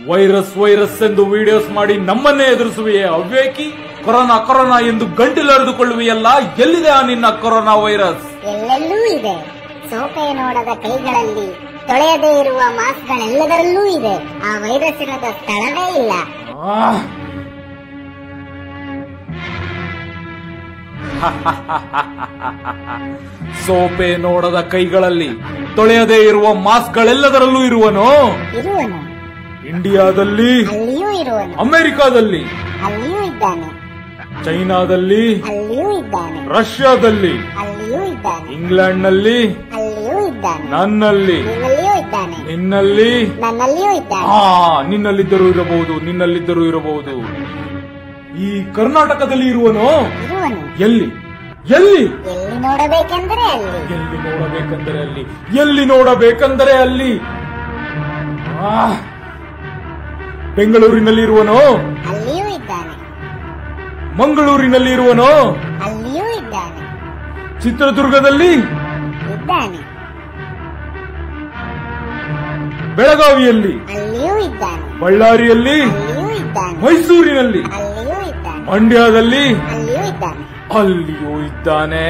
Virus virus ಎಂದು videos ಮಾಡಿ ನಮ್ಮನ್ನೇ ಎದುರಿಸುವೆಯೇ ಅವ್ವೇಕಿ? ಕೊರೋನಾ ಕೊರೋನಾ ಎಂದು ಗಂಟಿಲರಿದುಕೊಳ್ಳುವೆಯಲ್ಲ, ಎಲ್ಲಿದೆ ಆ ನಿನ್ನ ಕೊರೋನಾ ವೈರಸ್? ಎಲ್ಲೆಲ್ಲೂ ಇದೆ. ಸೋಪೆ ನೋಡದ ಕೈಗಳಲ್ಲಿ, ತೊಳೆಯದೇ ಇರುವ ಮಾಸ್ಕ್ಗಳೆಲ್ಲದರಲ್ಲೂ ಇದೆ. ಆ ವೈರಸ್ಸಿನದ ಸ್ಥಳವೇ ಇಲ್ಲ. ಸೋಪೆ ನೋಡದ ಕೈಗಳಲ್ಲಿ, ತೊಳೆಯದೇ ಇರುವ ಮಾಸ್ಕ್ಗಳೆಲ್ಲದರಲ್ಲೂ ಇರುವನು. ಇಂಡಿಯಾದಲ್ಲಿ, ಅಲ್ಲಿಯೂ ಇರುವನು. ಅಮೆರಿಕಾದಲ್ಲಿ, ಅಲ್ಲಿಯೂ ಇದ್ದಾನೆ. ಚೈನಾದಲ್ಲಿ, ಅಲ್ಲಿಯೂ ಇದ್ದಾನೆ. ರಷ್ಯಾದಲ್ಲಿ, ಅಲ್ಲಿಯೂ ಇದ್ದಾನೆ. ಇಂಗ್ಲೆಂಡ್ನಲ್ಲಿ, ಅಲ್ಲಿಯೂ ಇದ್ದಾನೆ. ನನ್ನಲ್ಲಿ, ನಿನ್ನಲ್ಲಿಯೂ ಇದ್ದಾನೆ. ನಿನ್ನಲ್ಲಿ, ನನ್ನಲ್ಲಿಯೂ ಇದ್ದಾನೆ. ನಿನ್ನಲ್ಲಿದ್ದರೂ ಇರಬಹುದು, ನಿನ್ನಲ್ಲಿದ್ದರೂ ಇರಬಹುದು. ಈ ಕರ್ನಾಟಕದಲ್ಲಿ ಇರುವನು. ಎಲ್ಲಿ ಎಲ್ಲಿ ಎಲ್ಲಿ ನೋಡಬೇಕೆಂದರೆ ಅಲ್ಲಿ, ಎಲ್ಲಿ ನೋಡಬೇಕೆಂದರೆ ಅಲ್ಲಿ, ಎಲ್ಲಿ ನೋಡಬೇಕೆಂದರೆ ಅಲ್ಲಿ. ಬೆಂಗಳೂರಿನಲ್ಲಿ ಇರುವನು. ಅಲ್ಲಿಯೂ ಇದ್ದಾನೆ. ಮಂಗಳೂರಿನಲ್ಲಿ ಇರುವನು. ಅಲ್ಲಿಯೂ ಇದ್ದಾನೆ. ಚಿತ್ರದುರ್ಗದಲ್ಲಿ ಇದ್ದಾನೆ. ಬೆಳಗಾವಿಯಲ್ಲಿ, ಅಲ್ಲಿಯೂ ಇದ್ದಾನೆ. ಬಳ್ಳಾರಿಯಲ್ಲಿ, ಅಲ್ಲಿಯೂ ಇದ್ದಾನೆ. ಮೈಸೂರಿನಲ್ಲಿ, ಅಲ್ಲಿಯೂ ಇದ್ದಾನೆ. ಮಂಡ್ಯದಲ್ಲಿ, ಅಲ್ಲಿಯೂ ಇದ್ದಾನೆ. ಅಲ್ಲಿಯೂ ಇದ್ದಾನೆ.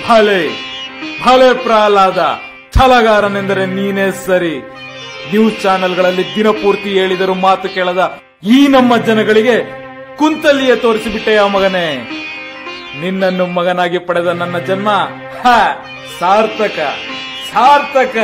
ಭಲೆ ಭಲೆ ಪ್ರಹ್ಲಾದ, ಛಲಗಾರನೆಂದರೆ ನೀನೇ ಸರಿ. ನ್ಯೂಸ್ ಚಾನೆಲ್ಗಳಲ್ಲಿ ದಿನಪೂರ್ತಿ ಹೇಳಿದರೂ ಮಾತು ಕೇಳದ ಈ ನಮ್ಮ ಜನಗಳಿಗೆ ಕುಂತಲ್ಲಿಯೇ ತೋರಿಸಿಬಿಟ್ಟೆಯ ಮಗನೇ. ನಿನ್ನನ್ನು ಮಗನಾಗಿ ಪಡೆದ ನನ್ನ ಜನ್ಮ ಸಾರ್ಥಕ ಸಾರ್ಥಕ.